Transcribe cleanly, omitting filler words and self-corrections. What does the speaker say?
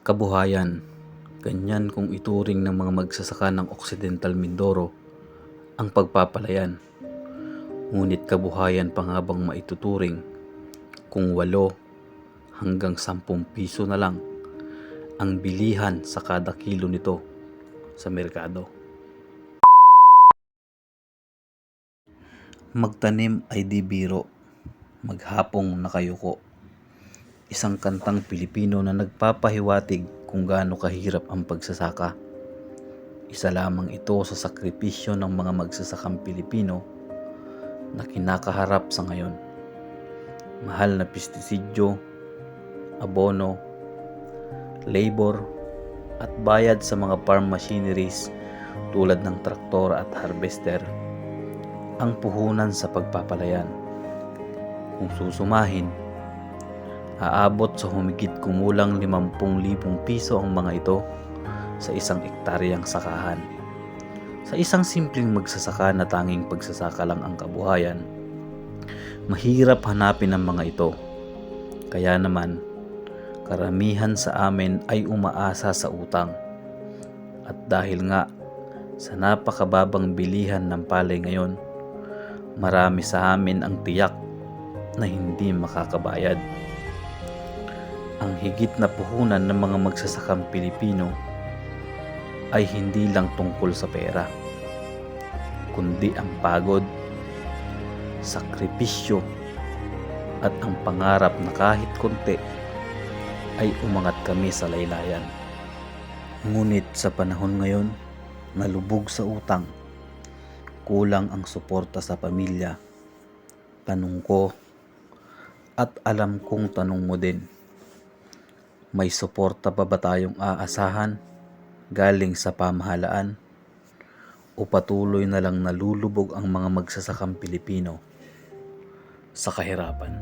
Kabuhayan, ganyan kung ituring ng mga magsasaka ng Occidental Mindoro ang pagpapalayan. Ngunit kabuhayan pa nga bang maituturing kung 8 hanggang 10 piso na lang ang bilihan sa kada kilo nito sa merkado? Magtanim ay di biro, maghapong nakayuko. Isang kantang Pilipino na nagpapahiwatig kung gaano kahirap ang pagsasaka. Isa lamang ito sa sakripisyo ng mga magsasakang Pilipino na kinakaharap sa ngayon. Mahal na pestisidyo, abono, labor, at bayad sa mga farm machineries tulad ng traktor at harvester ang puhunan sa pagpapalayan. Kung susumahin, aabot sa humigit kumulang 50,000 piso ang mga ito sa isang ektaryang sakahan. Sa isang simpleng magsasaka na tanging pagsasaka lang ang kabuhayan, mahirap hanapin ang mga ito. Kaya naman, karamihan sa amin ay umaasa sa utang. At dahil nga sa napakababang bilihan ng palay ngayon, marami sa amin ang tiyak na hindi makakabayad. Ang higit na puhunan ng mga magsasakang Pilipino ay hindi lang tungkol sa pera, kundi ang pagod, sakripisyo, at ang pangarap na kahit konti ay umangat kami sa laylayan. Ngunit sa panahon ngayon na lubog sa utang, kulang ang suporta sa pamilya, tanong ko at alam kong tanong mo din, may suporta pa ba tayong aasahan galing sa pamahalaan o patuloy na lang nalulubog ang mga magsasakang Pilipino sa kahirapan?